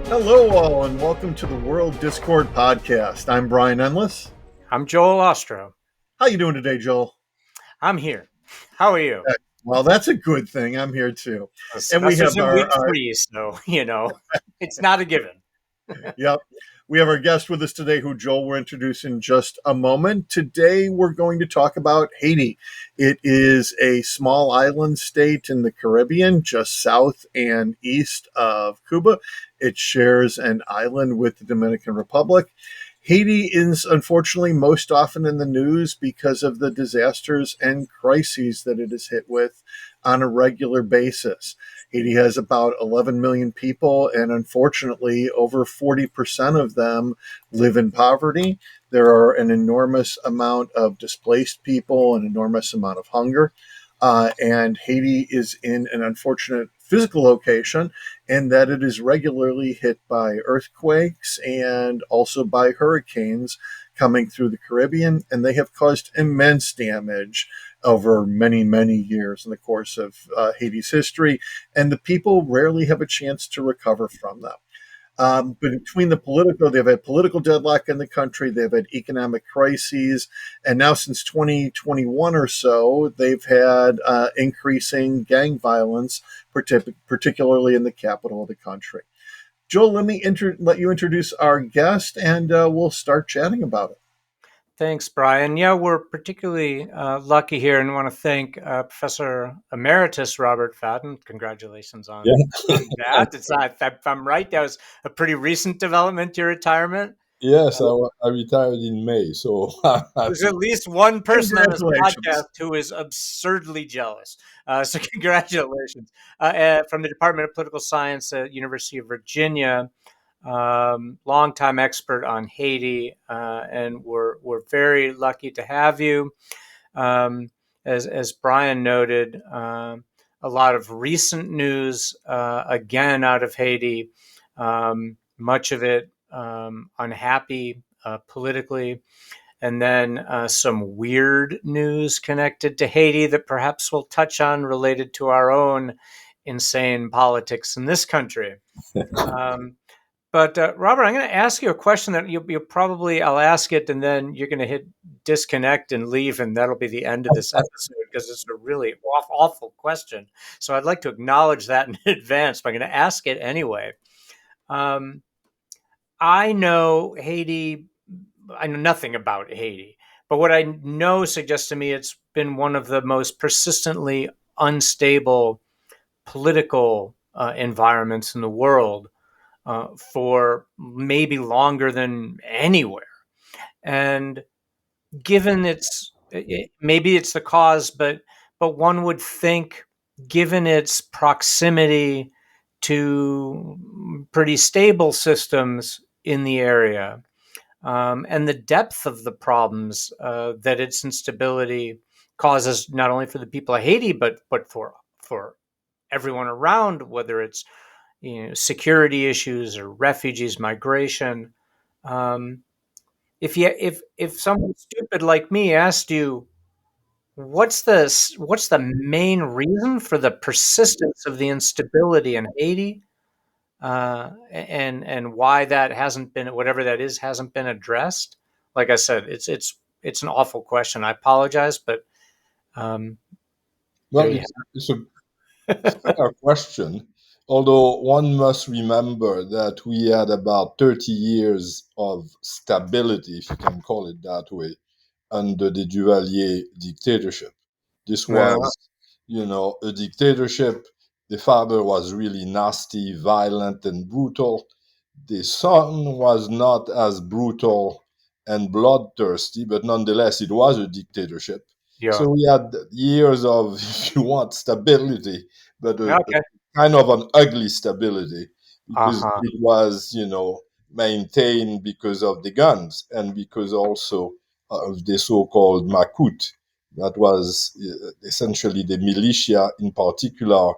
Hello, all, and welcome to the World Discord Podcast. I'm Brian Endless. I'm Joel Ostro. How you doing today, Joel? I'm here. How are you? Well, that's a good thing. I'm here too, The and we semester's have in our, week 3, so, it's not a given. yep, we have our guest with us today, who Joel will introduce in just a moment. Today, we're going to talk about Haiti. It is a small island state in the Caribbean, just south and east of Cuba. It shares an island with the Dominican Republic. Haiti is unfortunately most often in the news because of the disasters and crises that it is hit with on a regular basis. Haiti has about 11 million people, and unfortunately, over 40% of them live in poverty. There are an enormous amount of displaced people, an enormous amount of hunger. And Haiti is in an unfortunate physical location in that it is regularly hit by earthquakes and also by hurricanes coming through the Caribbean, and they have caused immense damage over many, many years in the course of Haiti's history, and the people rarely have a chance to recover from them. But between they've had political deadlock in the country, they've had economic crises, and now since 2021 or so, they've had increasing gang violence, particularly in the capital of the country. Joel, let you introduce our guest, and we'll start chatting about it. Thanks, Brian. Yeah, we're particularly lucky here and want to thank Professor Emeritus Robert Fatton. Congratulations on that. It's not, if I'm right, that was a pretty recent development, your retirement. Yes, I retired in May, so I'm There's happy. at least one person on this Congratulations. podcast who is absurdly jealous. So congratulations. From the Department of Political Science at University of Virginia, longtime expert on Haiti, and we're very lucky to have you. As Brian noted, a lot of recent news again out of Haiti, much of it unhappy politically, and then some weird news connected to Haiti that perhaps we'll touch on related to our own insane politics in this country. Um, but Robert, I'm going to ask you a question that you probably, I'll ask it and then you're going to hit disconnect and leave, and that'll be the end of this episode because it's a really awful question. So I'd like to acknowledge that in advance, but I'm going to ask it anyway. Um, I know Haiti. I know nothing about Haiti, but what I know suggests to me it's been one of the most persistently unstable political environments in the world for maybe longer than anywhere. And given maybe it's the cause, but one would think, given its proximity to pretty stable systems in the area, and the depth of the problems that its instability causes, not only for the people of Haiti, but for everyone around, whether it's security issues or refugees, migration. Um, if someone stupid like me asked you, what's the main reason for the persistence of the instability in Haiti, and why that hasn't been, whatever that is, hasn't been addressed? Like I said, it's an awful question. I apologize, but um, there Well, you it's a fair question, although one must remember that we had about 30 years of stability, if you can call it that way, under the Duvalier dictatorship. This have. was, a dictatorship. The father was really nasty, violent, and brutal. The son was not as brutal and bloodthirsty, but nonetheless, it was a dictatorship. Yeah. So we had years of, if you want, stability, but a Okay. kind of an ugly stability Uh because huh. it was, maintained because of the guns and because also of the so-called Macoute. That was essentially the militia, in particular,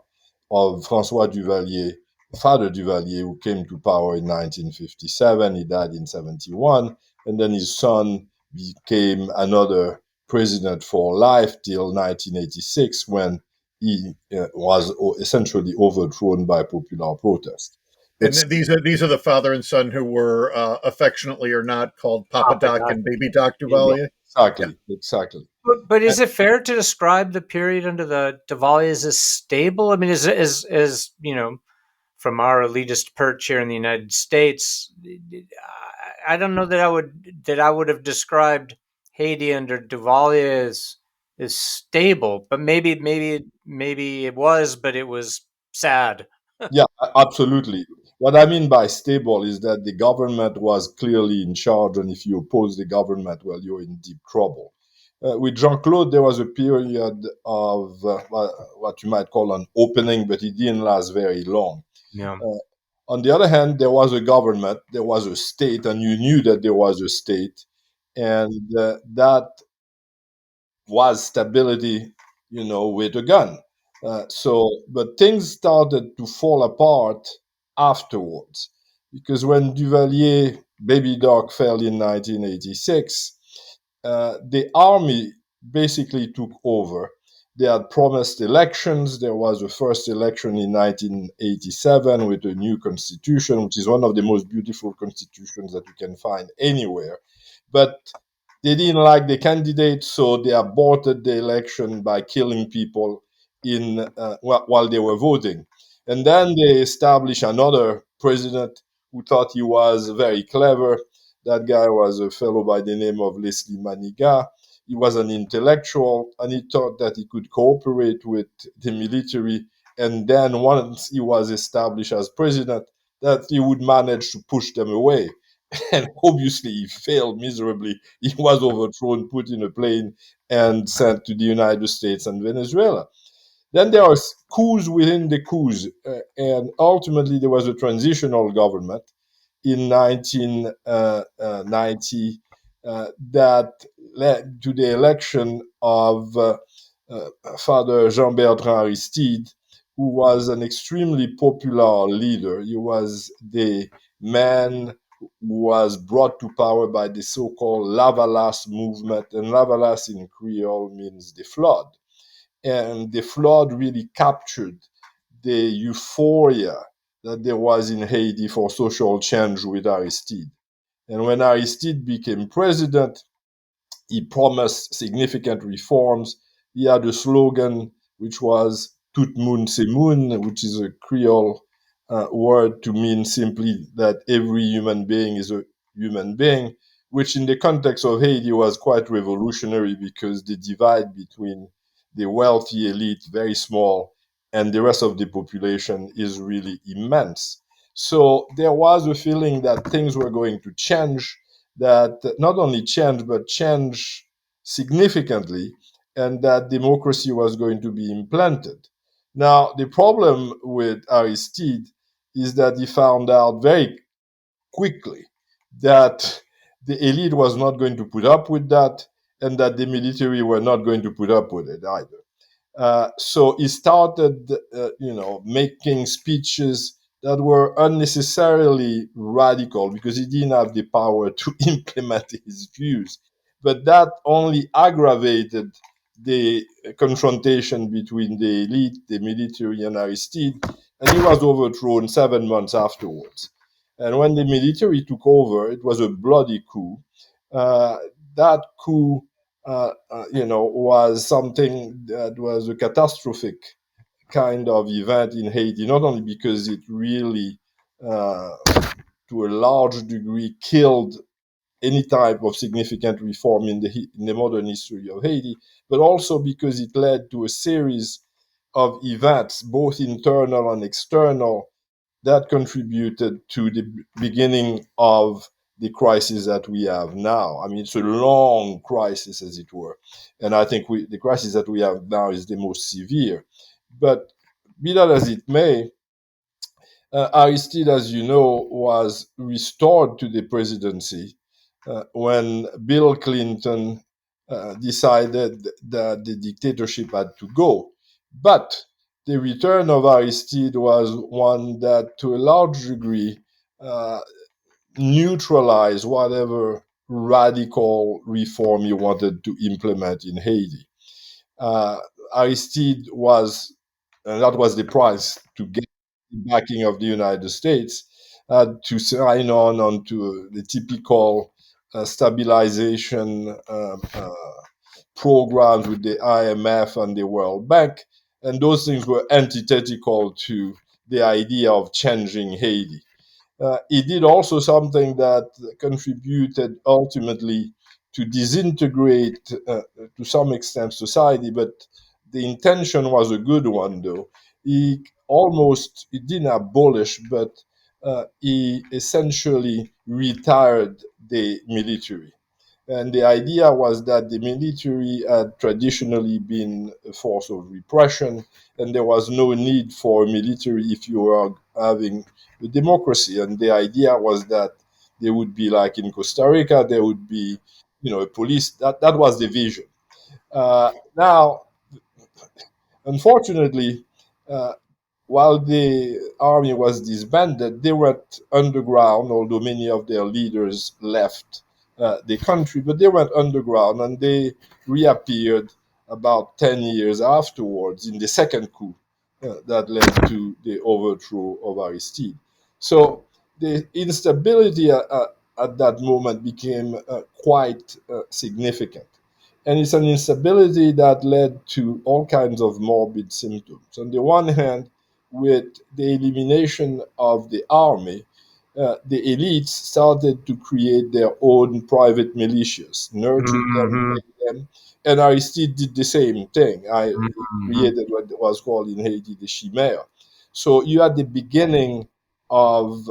of François Duvalier, Father Duvalier, who came to power in 1957. He died in 71. And then his son became another president for life till 1986 when he was essentially overthrown by popular protest. And It's these are the father and son who were affectionately or not called Papa Papa Doc Doc. and Baby Doc Yeah. Duvalier. Yeah. exactly. But is it fair to describe the period under the Duvaliers as stable? I mean, is from our elitist perch here in the United States, I don't know that I would have described Haiti under Duvalier as stable, but maybe it was, but it was sad. Yeah, absolutely. What I mean by stable is that the government was clearly in charge, and if you oppose the government, well, you're in deep trouble. With Jean Claude, there was a period of what you might call an opening, but it didn't last very long. Yeah. Uh, on the other hand, there was a government, there was a state, and you knew that there was a state, and that was stability, with a gun. But things started to fall apart afterwards, because when Duvalier, Baby Doc, fell in 1986, the army basically took over. They had promised elections. There was a first election in 1987 with a new constitution, which is one of the most beautiful constitutions that you can find anywhere. But they didn't like the candidate, so they aborted the election by killing people while they were voting. And then they established another president who thought he was very clever. That guy was a fellow by the name of Leslie Manigat. He was an intellectual, and he thought that he could cooperate with the military. And then once he was established as president, that he would manage to push them away. And obviously, he failed miserably. He was overthrown, put in a plane, and sent to the United States and Venezuela. Then there are coups within the coups, and ultimately there was a transitional government in 1990 that led to the election of uh, Father Jean-Bertrand Aristide, who was an extremely popular leader. He was the man who was brought to power by the so-called Lavalas movement, and Lavalas in Creole means the flood. And the flood really captured the euphoria that there was in Haiti for social change with Aristide. And when Aristide became president, he promised significant reforms. He had a slogan which was Tout moun c'est moun, which is a Creole word to mean simply that every human being is a human being, which in the context of Haiti was quite revolutionary because the divide between the wealthy elite, very small, and the rest of the population is really immense. So there was a feeling that things were going to change, that not only change, but change significantly, and that democracy was going to be implanted. Now, the problem with Aristide is that he found out very quickly that the elite was not going to put up with that, and that the military were not going to put up with it either. So he started, making speeches that were unnecessarily radical because he didn't have the power to implement his views. But that only aggravated the confrontation between the elite, the military, and Aristide, and he was overthrown 7 months afterwards. And when the military took over, it was a bloody coup. Uh, that coup was something that was a catastrophic kind of event in Haiti, not only because it really, uh, to a large degree, killed any type of significant reform in the modern history of Haiti, but also because it led to a series of events, both internal and external, that contributed to the beginning of the crisis that we have now. I mean, it's a long crisis, as it were. And I think the crisis that we have now is the most severe. But be that as it may, Aristide, as you know, was restored to the presidency when Bill Clinton decided that the dictatorship had to go. But the return of Aristide was one that, to a large degree, uh, neutralized whatever radical reform he wanted to implement in Haiti. Uh, Aristide was, and that was the price to get. the backing of the United States, to sign on to the typical stabilization programs with the IMF and the World Bank, and those things were antithetical to the idea of changing Haiti. He did also something that contributed ultimately to disintegrate, to some extent, society, but the intention was a good one, though. He didn't abolish, but he essentially retired the military. And the idea was that the military had traditionally been a force of repression, and there was no need for military if you were having a democracy. And the idea was that there would be, like in Costa Rica, there would be, a police. That was the vision. Now, unfortunately, uh, while the army was disbanded, they went underground, although many of their leaders left the country, but they went underground and they reappeared about 10 years afterwards in the second coup that led to the overthrow of Aristide. So the instability at that moment became quite significant. And it's an instability that led to all kinds of morbid symptoms. On the one hand, with the elimination of the army, the elites started to create their own private militias, nurtured them, Hmm. made them, and Aristide did the same thing. I Hmm. created what was called in Haiti the chimera. So you had the beginning of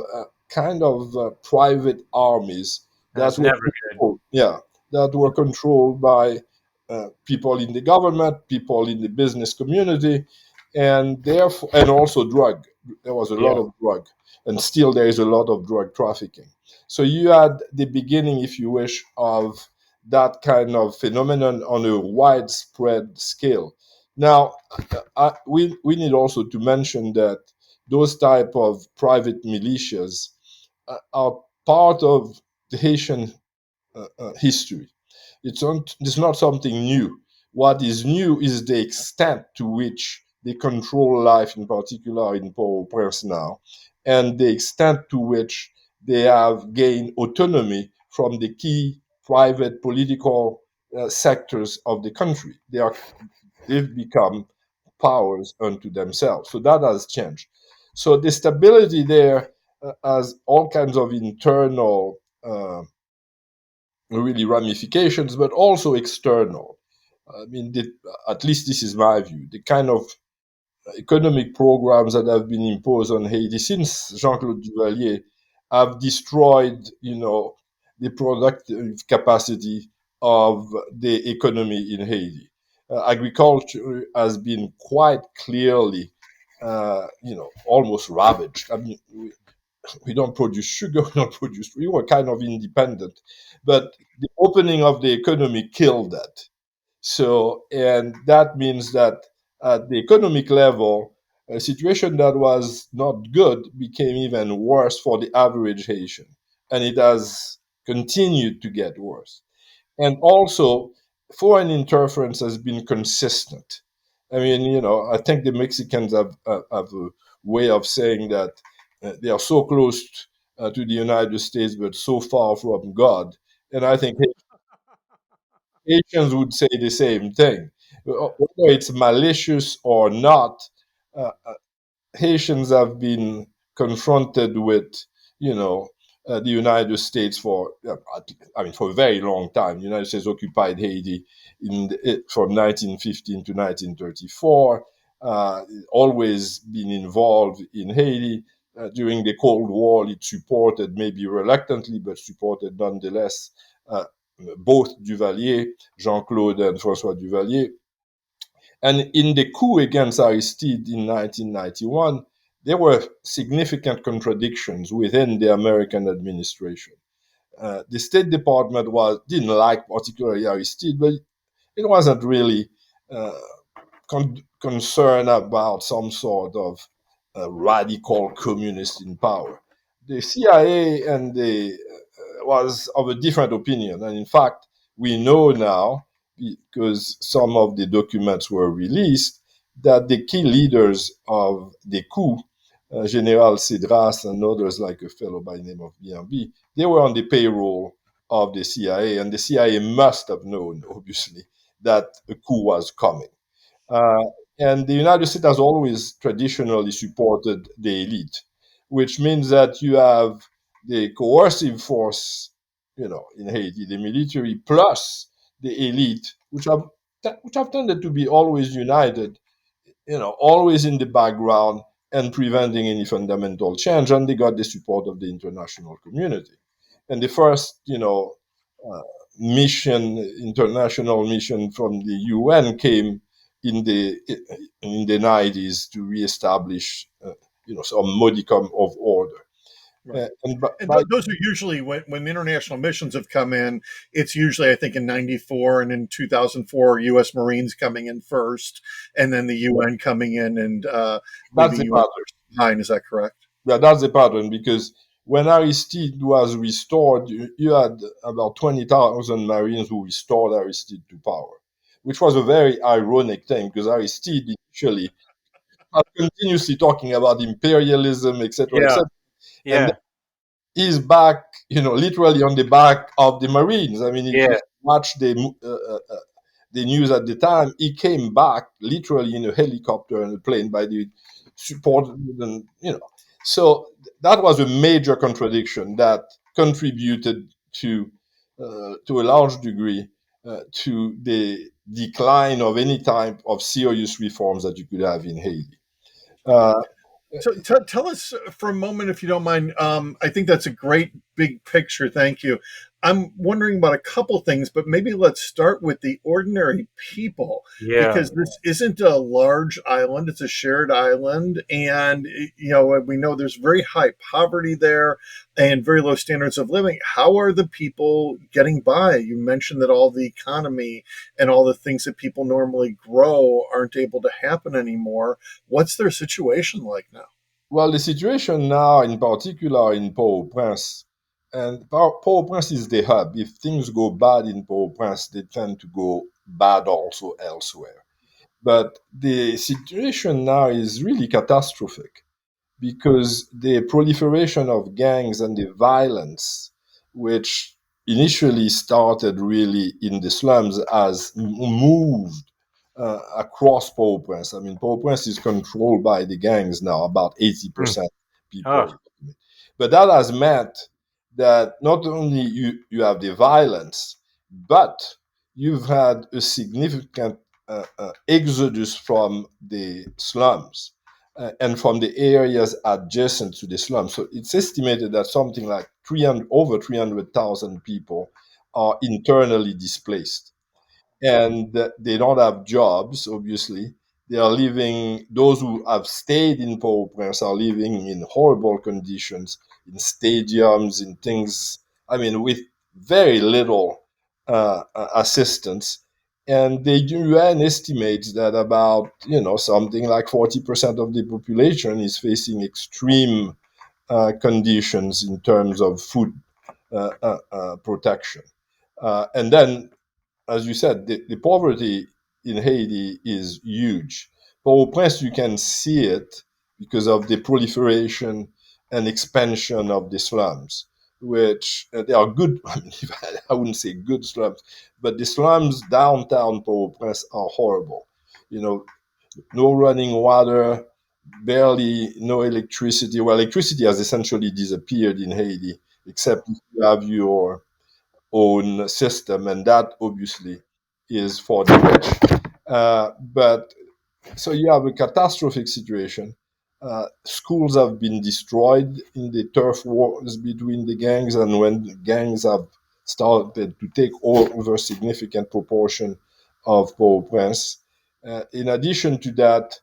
kind of private armies that That's were never good. controlled, yeah, that were controlled by people in the government, people in the business community, and therefore, and also drug. There was a Yeah. lot of drug, and still there is a lot of drug trafficking. So you had the beginning, if you wish, of that kind of phenomenon on a widespread scale. Now, we need also to mention that those type of private militias are part of the Haitian history. It's not something new. What is new is the extent to which they control life, in particular in Port-au-Prince now, and the extent to which they have gained autonomy from the key private political sectors of the country. They've become powers unto themselves. So that has changed. So the stability there has all kinds of internal really ramifications, but also external. I mean, at least this is my view. The kind of economic programs that have been imposed on Haiti since Jean-Claude Duvalier have destroyed, the productive capacity of the economy in Haiti. Agriculture has been quite clearly, almost ravaged. I mean, we don't produce sugar, we don't produce, we were kind of independent. But the opening of the economy killed that. So, and that means that at the economic level, a situation that was not good became even worse for the average Haitian. And it has continued to get worse. And also, foreign interference has been consistent. I mean, I think the Mexicans have a way of saying that they are so close to the United States, but so far from God. And I think Haitians would say the same thing. Whether it's malicious or not, uh, Haitians have been confronted with, you know, the United States I mean, for a very long time. The United States occupied Haiti from 1915 to 1934. Always been involved in Haiti. During the Cold War, it supported, maybe reluctantly, but supported nonetheless, uh, both Duvalier, Jean-Claude and François Duvalier. And in the coup against Aristide in 1991, there were significant contradictions within the American administration. The State Department didn't like particularly Aristide, but it wasn't really uh, concern about some sort of radical communist in power. The CIA was of a different opinion, and in fact, we know now because some of the documents were released that the key leaders of the coup General Cedras and others like a fellow by the name of BNB, they were on the payroll of the CIA, and the CIA must have known, obviously, that a coup was coming. Uh, and the United States has always traditionally supported the elite, which means that you have the coercive force, in Haiti, the military plus the elite, which have tended to be always united, always in the background and preventing any fundamental change. And they got the support of the international community. And the first, uh, international mission from the UN came in the 90s to reestablish, some modicum of order. Right. And And by those are usually when international missions have come in. It's usually, I think, in '94 and in 2004, U.S. Marines coming in first, and then the UN coming in and That's leaving the U.S. pattern. behind. Is that correct? Yeah, that's the pattern because when Aristide was restored, you had about 20,000 Marines who restored Aristide to power, which was a very ironic thing because Aristide initially was continuously talking about imperialism, etc., Yeah. etc. And Yeah. he's back, literally on the back of the Marines. I mean, if you Yeah. watch the news at the time, he came back literally in a helicopter and a plane by the support, So that was a major contradiction that contributed to a large degree, to the decline of any type of serious reforms that you could have in Haiti. Uh, So tell us for a moment, if you don't mind. I think that's a great big picture. Thank you. I'm wondering about a couple things, but maybe let's start with the ordinary people Yeah. because this isn't a large island; it's a shared island, and we know there's very high poverty there and very low standards of living. How are the people getting by? You mentioned that all the economy and all the things that people normally grow aren't able to happen anymore. What's their situation like now? Well, the situation now, in particular in Port-au-Prince, and Port-au-Prince is the hub. If things go bad in Port-au-Prince, they tend to go bad also elsewhere. But the situation now is really catastrophic because the proliferation of gangs and the violence, which initially started really in the slums, has moved across Port-au-Prince. I mean, Port-au-Prince is controlled by the gangs now, about Mm. 80% people. Oh. But that has meant that not only you have the violence, but you've had a significant exodus from the slums and from the areas adjacent to the slums. So it's estimated that something like over 300,000 people are internally displaced and they don't have jobs, obviously. They are living, those who have stayed in Port-au-Prince are living in horrible conditions, in stadiums, in things, I mean, with very little assistance. And the UN estimates that about, something like 40% of the population is facing extreme conditions in terms of food protection. And then as you said, the poverty in Haiti is huge. Port-au-Prince, you can see it because of the proliferation and expansion of the slums, which they are good. I mean, I wouldn't say good slums, but the slums downtown Port-au-Prince are horrible. You know, no running water, barely no electricity. Well, electricity has essentially disappeared in Haiti, except if you have your own system, and that obviously is for the rich. But so you have a catastrophic situation. Schools have been destroyed in the turf wars between the gangs, and when the gangs have started to take over significant proportion of Port-au-Prince. In addition to that,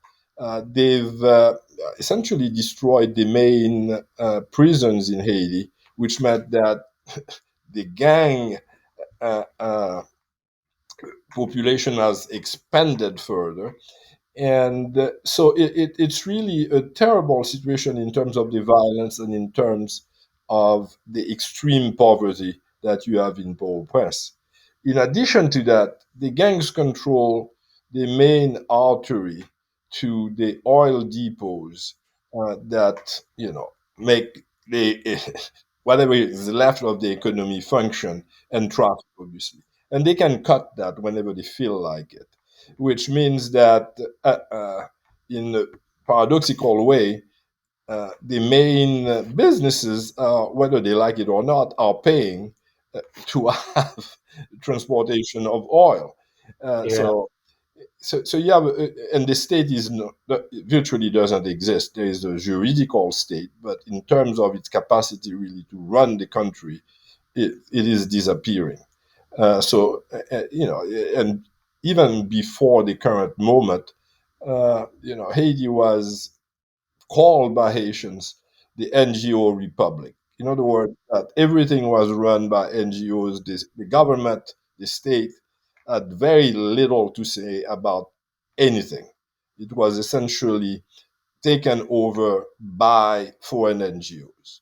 they've essentially destroyed the main prisons in Haiti, which meant that the gang uh, uh, population has expanded further. And so it's really a terrible situation in terms of the violence and in terms of the extreme poverty that you have in Port-au-Prince. In addition to that, the gangs control the main artery to the oil depots that make the whatever is left of the economy function and traffic, obviously, and they can cut that whenever they feel like it, which means that in a paradoxical way, the main businesses, whether they like it or not, are paying to have transportation of oil. Uh, Yeah. so so yeah, and the state is virtually doesn't exist. There is a juridical state, but in terms of its capacity really to run the country, it is disappearing. And even before the current moment, Haiti was called by Haitians the NGO Republic. In other words, that everything was run by NGOs. The government, the state, had very little to say about anything. It was essentially taken over by foreign NGOs.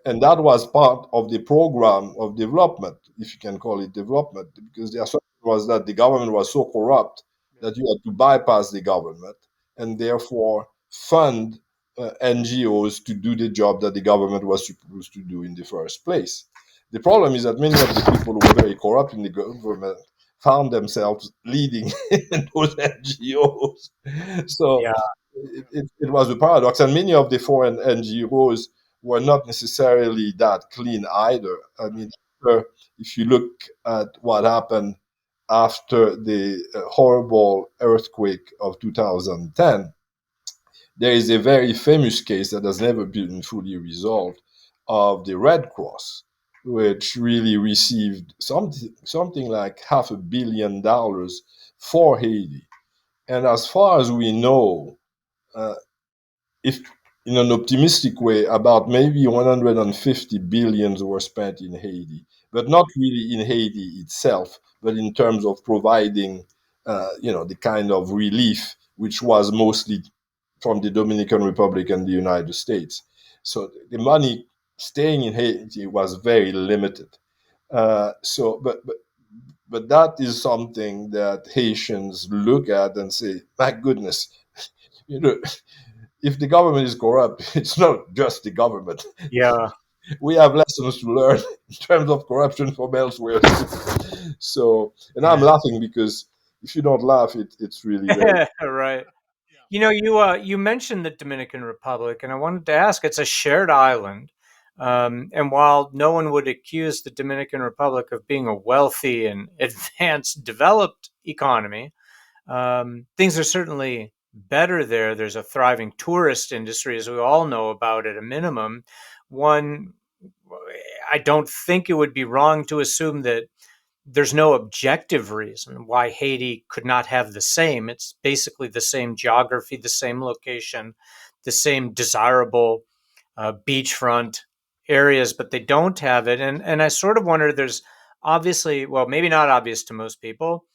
And that was part of the program of development, if you can call it development, because the assumption was that the government was so corrupt that you had to bypass the government and therefore fund NGOs to do the job that the government was supposed to do in the first place. The problem is that many of the people who were very corrupt in the government found themselves leading those NGOs. So Yeah. it was a paradox, and many of the foreign NGOs were not necessarily that clean either. I mean, if you look at what happened after the horrible earthquake of 2010, there is a very famous case that has never been fully resolved of the Red Cross, which really received something like $500 million for Haiti. And as far as we know, uh, if in an optimistic way, about maybe 150 billions were spent in Haiti, but not really in Haiti itself, but in terms of providing, the kind of relief which was mostly from the Dominican Republic and the United States. So the money staying in Haiti was very limited. But that is something that Haitians look at and say, "My goodness, you know, if the government is corrupt, it's not just the government. Yeah. We have lessons to learn in terms of corruption from elsewhere." So, and I'm Yeah. laughing because if you don't laugh, it's really very. Right. You mentioned the Dominican Republic, and I wanted to ask. It's a shared island, and while no one would accuse the Dominican Republic of being a wealthy and advanced, developed economy, things are certainly better there. There's a thriving tourist industry, as we all know about at a minimum. One, I don't think it would be wrong to assume that there's no objective reason why Haiti could not have the same. It's basically the same geography, the same location, the same desirable beachfront areas, but they don't have it. And I sort of wonder. There's obviously, well, maybe not obvious to most people,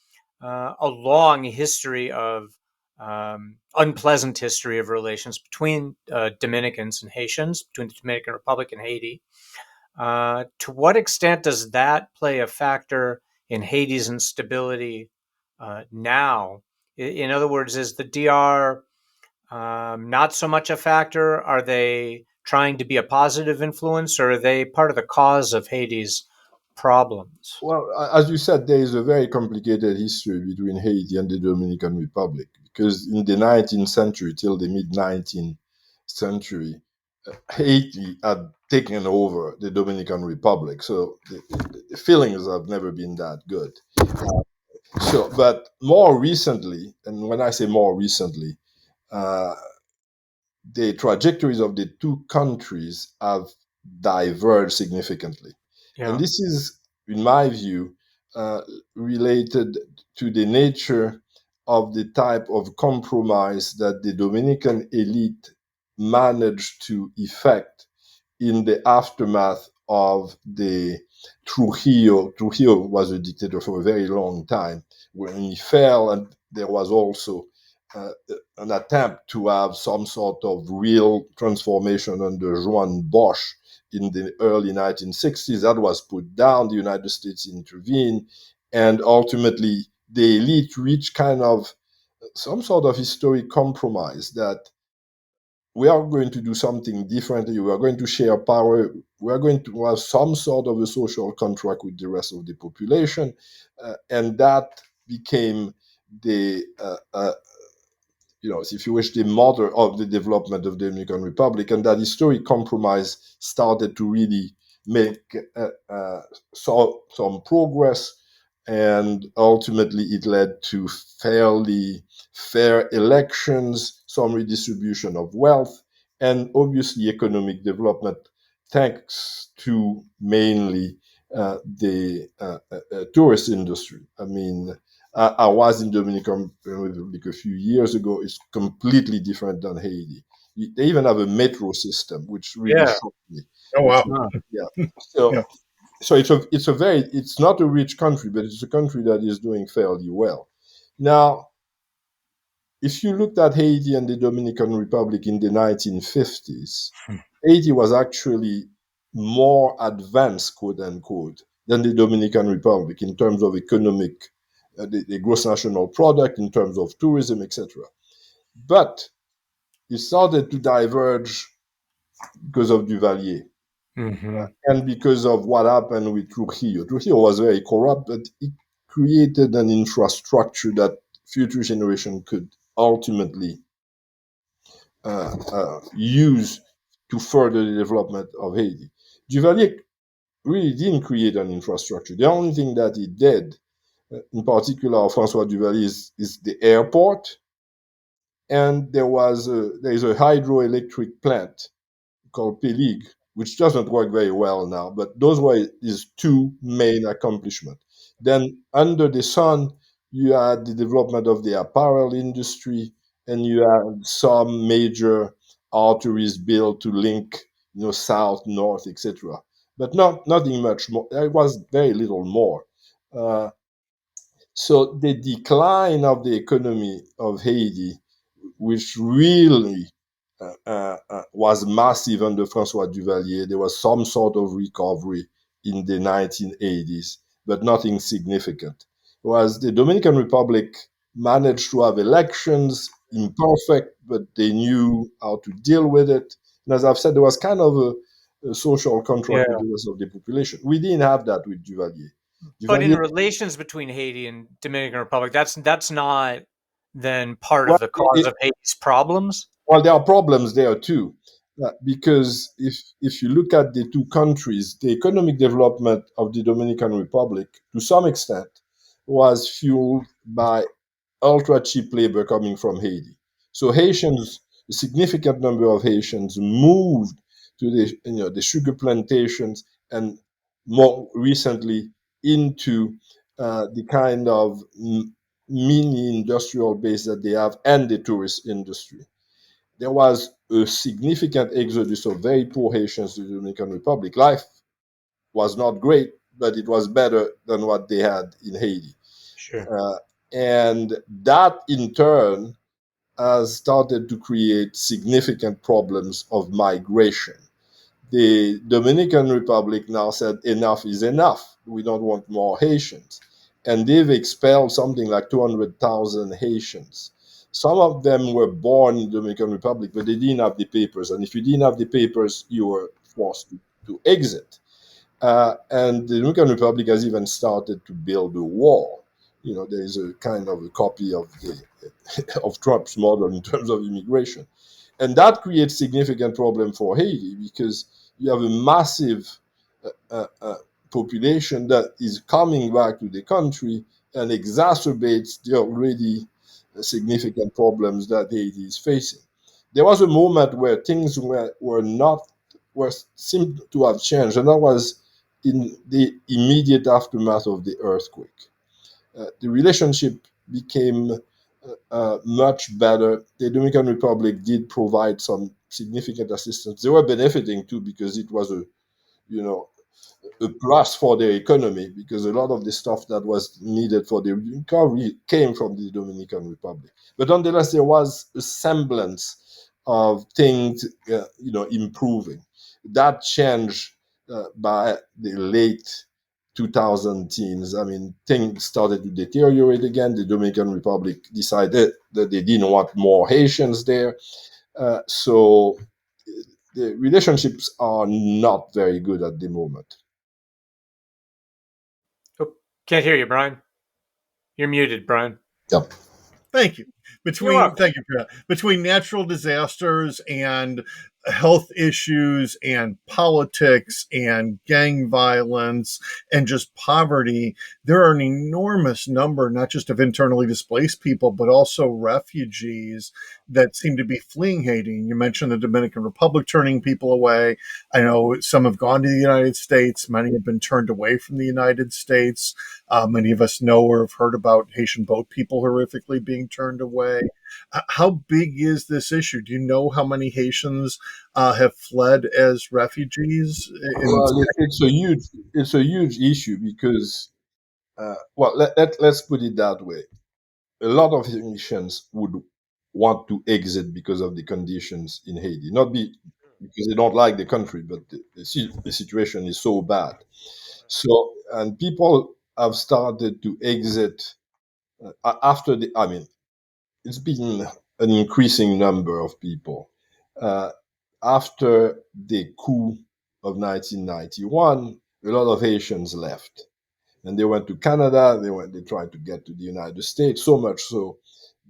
a long history of unpleasant history of relations between Dominicans and Haitians, between the Dominican Republic and Haiti. To what extent does that play a factor in Haiti's instability now? In other words, is the DR not so much a factor? Are they trying to be a positive influence, or are they part of the cause of Haiti's problems? Well, as you said, there is a very complicated history between Haiti and the Dominican Republic because in the 19th century till the mid 19th century, Haiti had taken over the Dominican Republic. So the feelings have never been that good. But more recently, and when I say more recently, uh, the trajectories of the two countries have diverged significantly. And Yeah, this is, in my view, uh, related to the nature of the type of compromise that the Dominican elite managed to effect in the aftermath of the Trujillo. Trujillo was a dictator for a very long time. When he fell, and there was also uh, an attempt to have some sort of real transformation under Juan Bosch in the early 1960s. That was put down. The United States intervened, and ultimately the elite reached kind of some sort of historic compromise that we are going to do something differently. We are going to share power. We are going to have some sort of a social contract with the rest of the population. And that became the if you wish, the mother of the development of the Dominican Republic. And that historic compromise started to really make some progress. And ultimately, it led to fairly fair elections, some redistribution of wealth, and obviously economic development, thanks to mainly the tourist industry. I mean, I was in Dominican Republic a few years ago. It's completely different than Haiti. They even have a metro system, which really Yeah. shocked me. Oh Which, wow. yeah. So, Yeah. so it's not a rich country, but it's a country that is doing fairly well. Now, if you looked at Haiti and the Dominican Republic in the 1950s, Haiti was actually more advanced, quote unquote, than the Dominican Republic in terms of economic, the gross national product, in terms of tourism, etc. But it started to diverge because of Duvalier Mm-hmm. and because of what happened with Trujillo. Trujillo was very corrupt, but it created an infrastructure that future generation could ultimately use to further the development of Haiti. Duvalier really didn't create an infrastructure. The only thing that he did, in particular, Francois Duvalier, is the airport, and there is a hydroelectric plant called Pelig, which doesn't work very well now. But those were his two main accomplishments. Then, under the sun, you had the development of the apparel industry, and you had some major arteries built to link, south, north, etc. But nothing much more. There was very little more. Uh, so the decline of the economy of Haiti, which really was massive under Francois Duvalier. There was some sort of recovery in the 1980s, but nothing significant. Whereas the Dominican Republic managed to have elections, imperfect, but they knew how to deal with it. And as I've said, there was kind of a social Yeah. contract with the rest of the population. We didn't have that with Duvalier. But in Duvalier, relations between Haiti and Dominican Republic, that's not then part well, of the cause of Haiti's problems. Well, there are problems there too, because if you look at the two countries, the economic development of the Dominican Republic, to some extent, was fueled by ultra cheap labor coming from Haiti. So Haitians, a significant number of Haitians moved to the sugar plantations, and more recently into the kind of mini industrial base that they have, and the tourist industry. There was a significant exodus of very poor Haitians to the Dominican Republic. Life was not great, but it was better than what they had in Haiti. Sure. Uh, and that in turn has started to create significant problems of migration. The Dominican Republic now said enough is enough. We don't want more Haitians. And they've expelled something like 200,000 Haitians. Some of them were born in the Dominican Republic, but they didn't have the papers. And if you didn't have the papers, you were forced to exit. And the Dominican Republic has even started to build a wall. There is a kind of a copy of the of Trump's model in terms of immigration, and that creates significant problem for Haiti, because you have a massive population that is coming back to the country and exacerbates the already significant problems that Haiti is facing. There was a moment where things were not were seemed to have changed, and that was in the immediate aftermath of the earthquake. The relationship became much better. The Dominican Republic did provide some significant assistance. They were benefiting too, because it was you know a plus for their economy, because a lot of the stuff that was needed for the recovery came from the Dominican Republic. But nonetheless, there was a semblance of things, improving. That changed by the late 2000 teens. I mean, things started to deteriorate again. The Dominican Republic decided that they didn't want more Haitians there. So the relationships are not very good at the moment. Oh, can't hear you, Brian. You're muted, Brian. Yep. Thank you. You're welcome. Thank you for that. Between natural disasters and health issues and politics and gang violence and just poverty, there are an enormous number, not just of internally displaced people, but also refugees that seem to be fleeing Haiti. You mentioned the Dominican Republic turning people away. I know some have gone to the United States. Many have been turned away from the United States. Many of us know or have heard about Haitian boat people horrifically being turned away. How big is this issue? Do you know how many Haitians have fled as refugees? Well, it's a huge issue because, let's put it that way. A lot of Haitians would want to exit because of the conditions in Haiti, not because they don't like the country, but the situation is so bad. So, and people have started to exit after I mean, it's been an increasing number of people. Uh, After the coup of 1991, a lot of Haitians left. And they went to Canada, they tried to get to the United States, so much so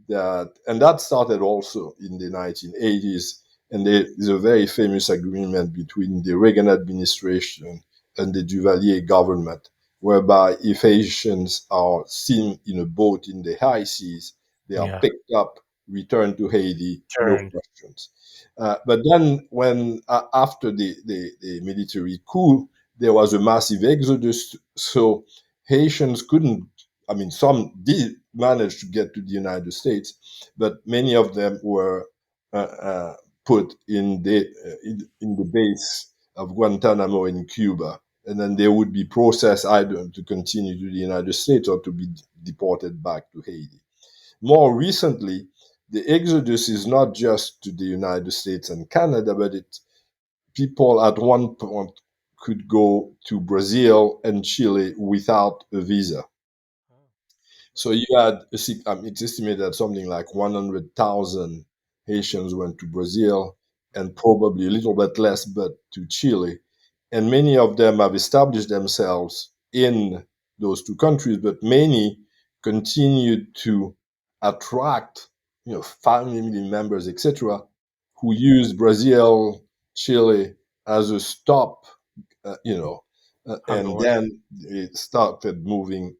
that started also in the 1980s. And there is a very famous agreement between the Reagan administration and the Duvalier government, whereby if Haitians are seen in a boat in the high seas, they are Yeah. picked up, returned to Haiti, no Turned. questions. But then, when after the military coup, there was a massive exodus. So Haitians couldn't. I mean, some did manage to get to the United States, but many of them were put in the base of Guantanamo in Cuba, and then they would be processed either to continue to the United States or to be deported back to Haiti. More recently, the exodus is not just to the United States and Canada, but people at one point could go to Brazil and Chile without a visa. So you had, it's estimated that something like 100,000 Haitians went to Brazil and probably a little bit less, but to Chile. And many of them have established themselves in those two countries, but many continued to attract, family members, etc., who use Brazil, Chile as a stop, On the and way. then it started moving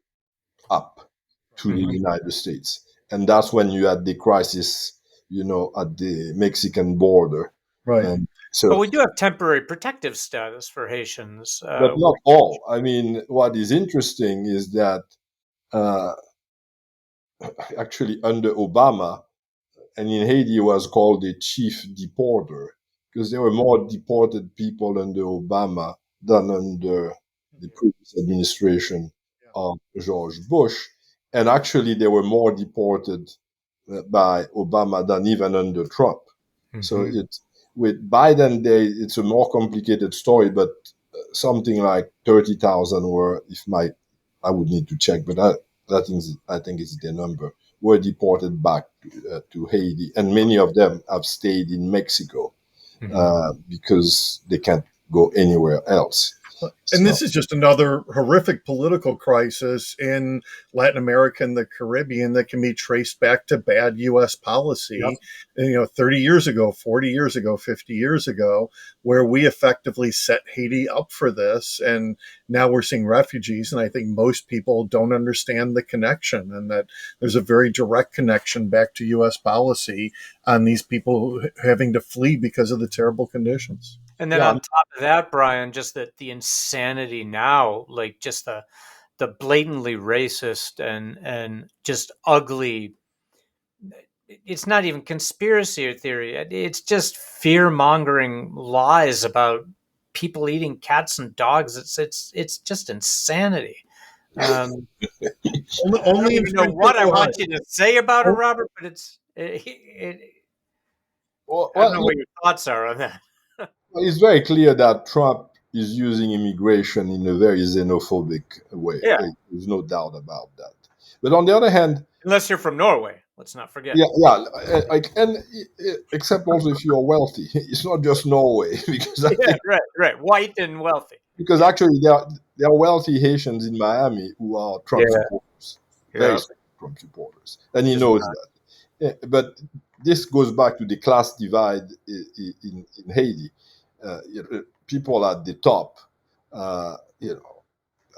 up to the Mhm. United States. And that's when you had the crisis, at the Mexican border. Right. And But so, we do have temporary protective status for Haitians. but not all. I mean, what is interesting is that uh, actually under Obama, and in Haiti, he was called the chief deporter because there were more deported people under Obama than under the previous administration of George Bush. And actually, there were more deported by Obama than even under Trump. So Mhm. with Biden, it's a more complicated story, but something like 30,000 were, I would need to check, but I think it's the number, were deported back to Haiti, and many of them have stayed in Mexico Mhm. because they can't go anywhere else. And So this is just another horrific political crisis in Latin America and the Caribbean that can be traced back to bad U.S. Yep. policy, 30 years ago, 40 years ago, 50 years ago, where we effectively set Haiti up for this. And now we're seeing refugees. And I think most people don't understand the connection, and that there's a very direct connection back to U.S. policy on these people having to flee because of the terrible conditions. And then yeah, on top of that, Brian, just the insanity now, like just the blatantly racist and just ugly. It's not even conspiracy theory. It's just fear mongering lies about people eating cats and dogs. It's just insanity. Um, I don't Only in even know what I Springfield, want you to say about it, Ohio. Robert, but I don't know look, what your thoughts are on that. it's very clear that Trump is using immigration in a very xenophobic way. Yeah, There's no doubt about that. But on the other hand, unless you're from Norway. Let's not forget. Yeah, yeah, except also if you're wealthy, it's not just Norway because I Yeah, think right. White and wealthy. because Yeah, actually there are wealthy Haitians in Miami who are Trump yeah, supporters, very yeah. strong Trump supporters, and he Just knows that. Yeah, but this goes back to the class divide in Haiti. People at the top, you know,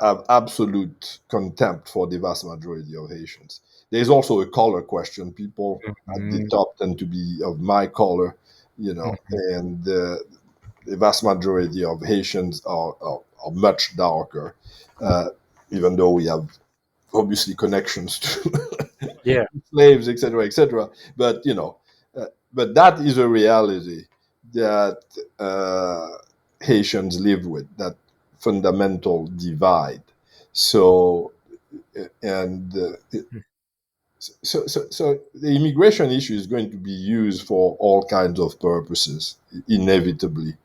have absolute contempt for the vast majority of Haitians. There's also a color question. People at the Mhm, top tend to be of my color, mhm. and the vast majority of Haitians are much darker, uh, even though we have obviously connections to Yeah, slaves, etc., etc. But but that is a reality that Haitians live with, that fundamental divide. So and so the immigration issue is going to be used for all kinds of purposes, inevitably,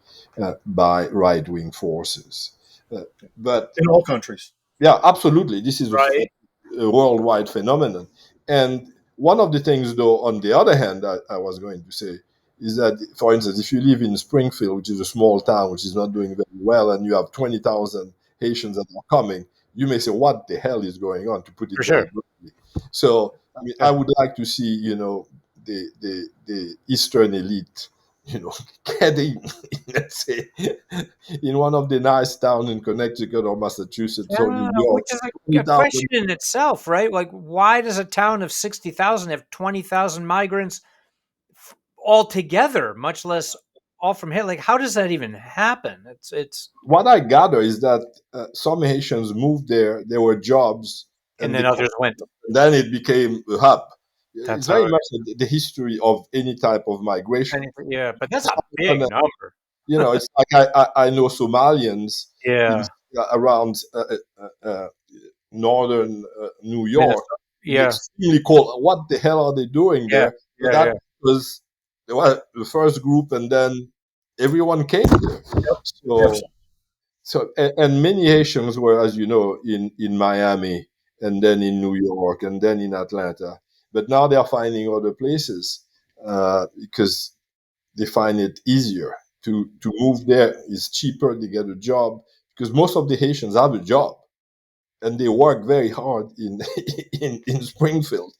by right wing forces. Uh, but in all countries. yeah, absolutely. This is right. a worldwide phenomenon. And one of the things, though, on the other hand, I was going to say is that, for instance, if you live in Springfield, which is a small town which is not doing very well, and you have 20,000 Haitians that are coming, you may say, what the hell is going on, to put it For very sure. bluntly. So, I mean, I Yeah. would like to see, the Eastern elite, getting, let's say, in one of the nice towns in Connecticut or Massachusetts or Yeah, New York, which is a 20,000. question in itself, right? Like, why does a town of 60,000 have 20,000 migrants altogether, much less all from here? Like, how does that even happen? It's, What I gather is that some Haitians moved there, there were jobs, and and then others went. then it became a hub. It's That's how very it much the history of any type of is. migration. Yeah, but that's a big And, number. it's like I know Somalians in Yeah. around northern New York, Minnesota. in the Yeah. extremely cold. What the hell are they doing Yeah. there? But Yeah. that Yeah. was they were the first group, and then everyone came there. Yep. So and many Haitians were, as you know, in Miami, and then in New York, and then in Atlanta. But now they are finding other places because they find it easier to move there. It's cheaper. They get a job because most of the Haitians have a job and they work very hard in in Springfield,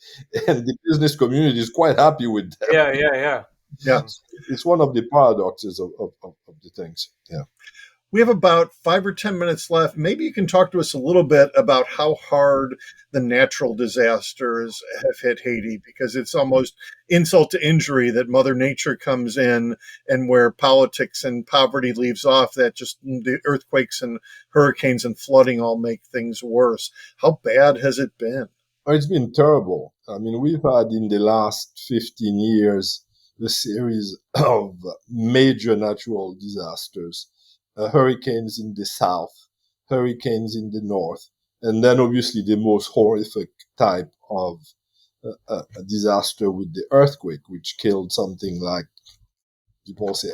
and the business community is quite happy with them. Yeah. Yeah. Yeah. Yeah. Mm. It's one of the paradoxes of the things. Yeah. We have about 5 or 10 minutes left. Maybe you can talk to us a little bit about how hard the natural disasters have hit Haiti, because it's almost insult to injury that Mother Nature comes in, and where politics and poverty leaves off, that just the earthquakes and hurricanes and flooding all make things worse. How bad has it been? Oh, it's been terrible. I mean, we've had in the last 15 years a series of major natural disasters, hurricanes in the south, hurricanes in the north, and then obviously the most horrific type of a disaster with the earthquake, which killed something like, people say,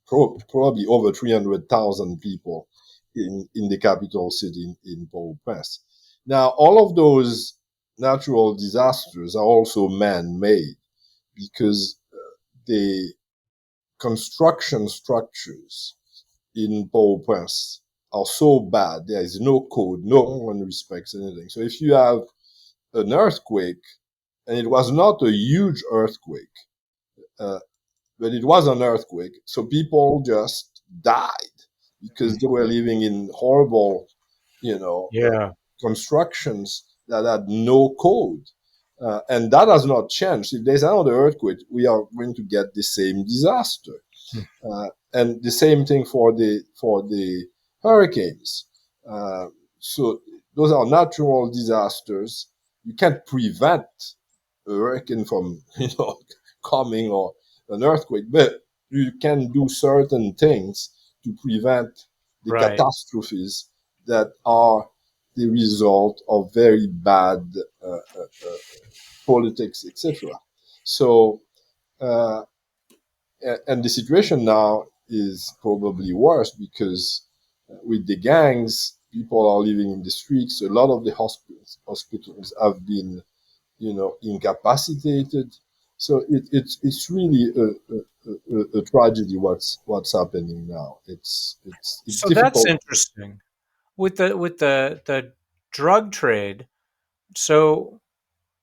probably over 300,000 people in the capital city in Port-au-Prince. Now, all of those natural disasters are also man-made because the construction structures in Port-au-Prince are so bad. There is no code. No one respects anything. So if you have an earthquake, and it was not a huge earthquake, uh, but it was an earthquake, so people just died because they were living in horrible, you know, uh, Yeah. constructions that had no code. And that has not changed. If there's another earthquake, we are going to get the same disaster. And the same thing for the hurricanes. Uh, so those are natural disasters. You can't prevent a hurricane from coming, or an earthquake, but you can do certain things to prevent the Right. catastrophes that are the result of very bad politics, etc. So, uh, and the situation now is probably worse because with the gangs, people are living in the streets. A lot of the hospitals have been, incapacitated. So it's really a tragedy what's happening now. It's So that's difficult. interesting with the drug trade. So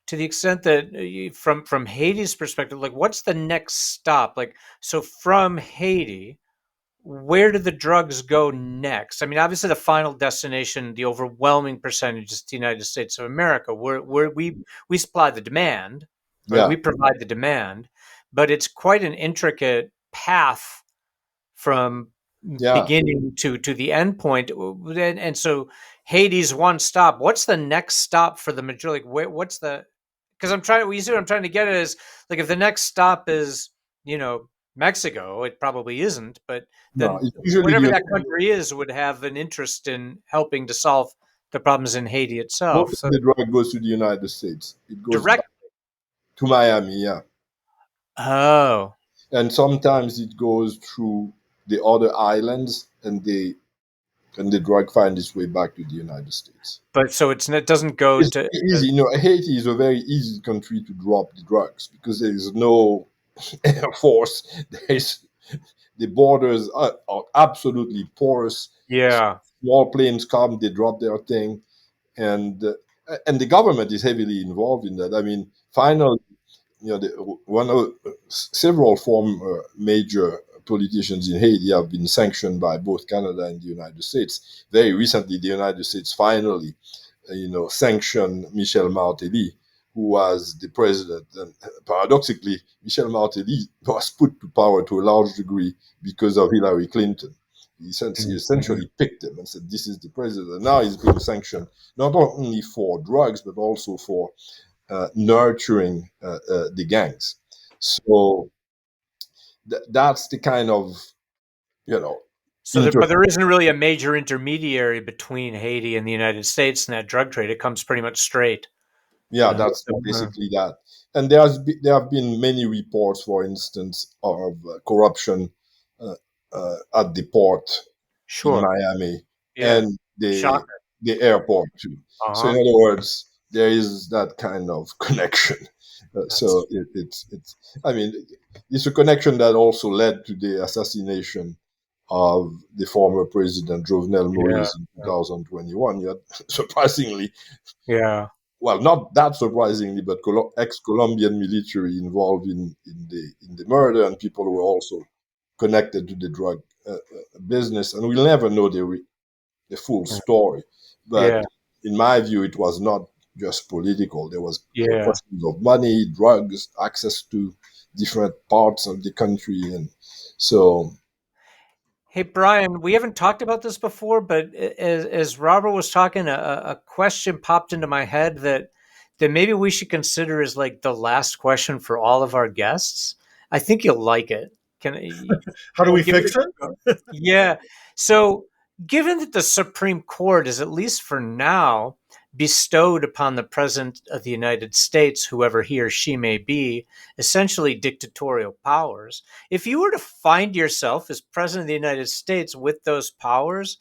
to the extent that from Haiti's perspective, like what's the next stop? Like so from Haiti, where do the drugs go next? I mean, obviously the final destination, the overwhelming percentage is the United States of America, where we supply the demand, right? Yeah, We provide the demand, but it's quite an intricate path from yeah. beginning to the end point. And so Haiti's one stop. What's the next stop for the majority? Like, what's the? Because I'm trying. You see what I'm trying to get at is like if the next stop is Mexico, it probably isn't. But No, then it's usually whatever the that country is would have an interest in helping to solve the problems in Haiti most itself. of So the drug goes to the United States. It goes back direct. to Miami, yeah, Oh, and sometimes it goes through the other islands, and the drug finds its way back to the United States. but so it doesn't go It's to. very easy. Haiti is a very easy country to drop the drugs because there is no air force. There's the borders are absolutely porous. Yeah. Small planes come, they drop their thing, and the government is heavily involved in that. I mean, finally, one of several former major politicians in Haiti have been sanctioned by both Canada and the United States. Very recently, the United States finally sanctioned Michel Martelly, who was the president. And paradoxically, Michel Martelly was put to power to a large degree because of Hillary Clinton. He Mhm. essentially picked him and said, "This is the president." And now he's being sanctioned not only for drugs, but also for nurturing the gangs. So that's the kind of, you know, So, inter- but there isn't really a major intermediary between Haiti and the United States in that drug trade. It comes pretty much straight. yeah, Uh, that's uh, basically that. And there have been many reports, for instance, of corruption uh, at the port in sure. Miami Yeah. and Shocker. the airport too. Uh So in huh. other words, there is that kind of connection. That's So it's. I mean, it's a connection that also led to the assassination of the former president Jovenel yeah. Moise in 2021. You had, surprisingly, Yeah. well, not that surprisingly, but ex-Colombian military involved in the murder, and people who were also connected to the drug business. And we'll never know the full story. But Yeah. in my view, it was not just political. There were Yeah. questions of money, drugs, access to different parts of the country, and so Hey Brian, we haven't talked about this before, but as Robert was talking, a question popped into my head that maybe we should consider as like the last question for all of our guests. I think you'll like it. Can How do I'll we give it fix a it? go. Yeah. So, given that the Supreme Court is, at least for now, bestowed upon the President of the United States, whoever he or she may be, essentially dictatorial powers, if you were to find yourself as President of the United States with those powers,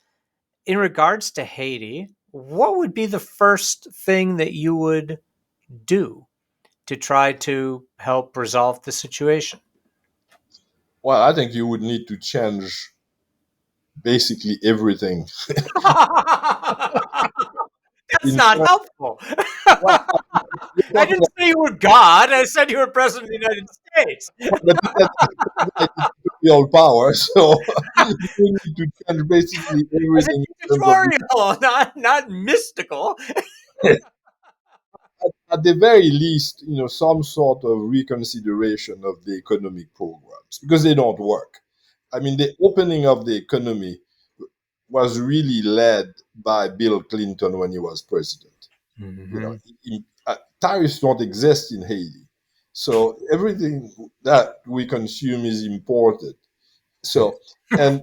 in regards to Haiti, what would be the first thing that you would do to try to help resolve the situation? well, I think you would need to change basically everything. That's In not fact, helpful. well, you're I talking didn't say you were God. I said you were president of the United States. but you said dictatorial power, so you need to change basically I said everything in terms of dictatorial, not mystical. at the very least, some sort of reconsideration of the economic programs because they don't work. I mean, the opening of the economy was really led by Bill Clinton when he was president. You know, Mhm. tariffs don't exist in Haiti, so everything that we consume is imported. So, and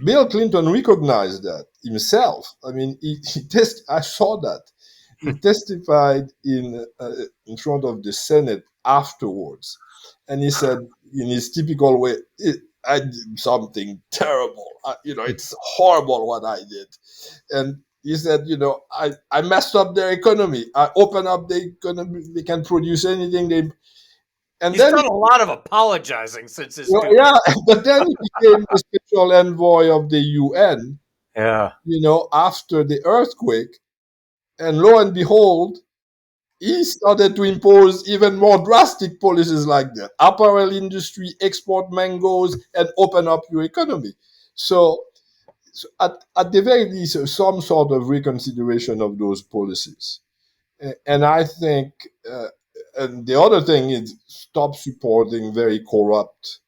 Bill Clinton recognized that himself. I mean, I saw that. He testified in front of the Senate afterwards, and he said, in his typical way, "I did something terrible. It's horrible what I did." And he said, I messed up their economy. I open up the economy. They can produce anything they. And He's then, done a lot of apologizing since his yeah, but then he became the special envoy of the UN, Yeah. after the earthquake. And lo and behold, he started to impose even more drastic policies like that. Apparel industry, export mangoes, and open up your economy. So at the very least, some sort of reconsideration of those policies. And I think, and the other thing is stop supporting very corrupt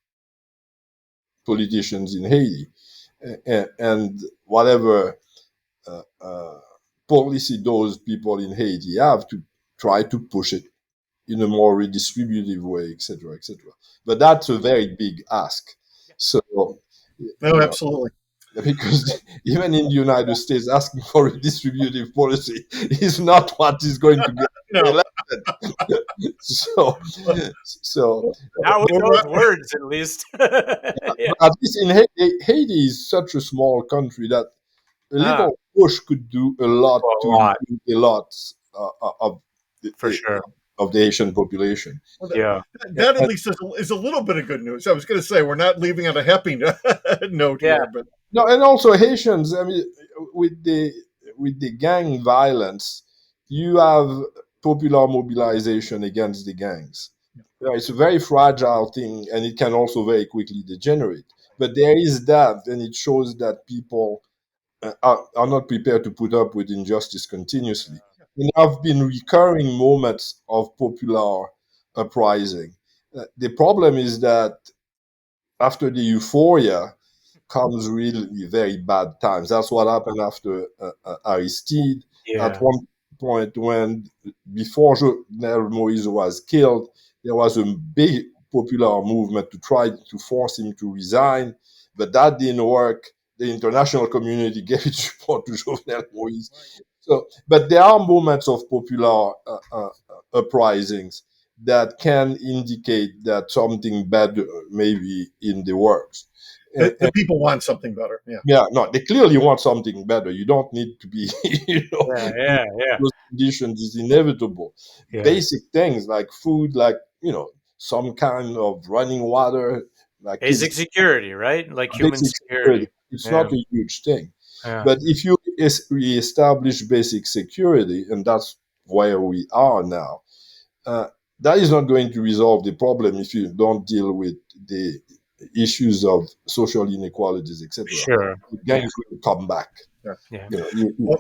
politicians in Haiti. And whatever policy those people in Haiti have, to try to push it in a more redistributive way, etc., etc. But that's a very big ask. So, No, absolutely. because even in the United States, asking for a distributive policy is not what is going to get No. elected. so, so, Not with Well, those words, at least. Yeah. at least in Haiti is such a small country that a Ah, little push could do a lot a to lot, improve a lot of for the, sure. of the Haitian population. Well, Yeah. that at least is a little bit of good news. I was going to say we're not leaving on a happy note Yeah. here, but No, and also Haitians. I mean, with the gang violence, you have popular mobilization against the gangs. Yeah, it's a very fragile thing, and it can also very quickly degenerate. But there is that, and it shows that people are not prepared to put up with injustice continuously. And there have been recurring moments of popular uprising. The problem is that after the euphoria comes really very bad times. That's what happened after Aristide. At Yeah. one point, when before Jovenel Moise was killed, there was a big popular movement to try to force him to resign, but that didn't work. The international community gave its support to Jovenel Moise. So, but there are moments of popular uprisings that can indicate that something bad may be in the works. the people want something better. Yeah. Yeah, no, they clearly want something better. You don't need to be, Yeah. in Yeah. Yeah. those conditions is inevitable. Yeah. Basic things like food, like, some kind of running water, like kids, Basic security, right? Like human basic security. security. It's Yeah. not a huge thing. Yeah. But if you reestablish basic security, and that's where we are now, uh, that is not going to resolve the problem if you don't deal with the issues of social inequalities, etc. Sure. The Yeah. gangs will come back. Yeah. Yeah. Well,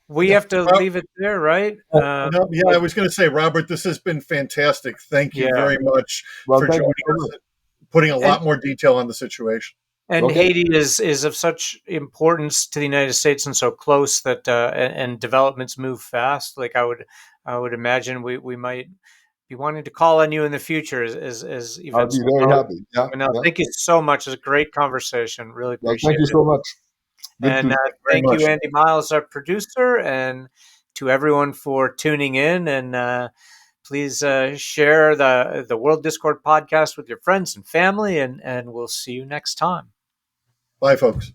We Yeah. have to Rob- leave it there, right? no, yeah, I was going to say, Robert, this has been fantastic. Thank you Yeah. very much Well, for thank joining you so us, much. putting a And lot more detail on the situation. Okay. Haiti is of such importance to the United States and so close that and developments move fast. Like I would imagine we might be wanting to call on you in the future as I'll events be very develop. happy. Yeah. But now, Yeah. thank you so much. It's a great conversation. Really Well, thank appreciate you it. so much. Good And to. Thank you very thank you, much. Andy Miles, our producer, and to everyone for tuning in. And please share the World Discord podcast with your friends and family. And we'll see you next time. Bye, folks.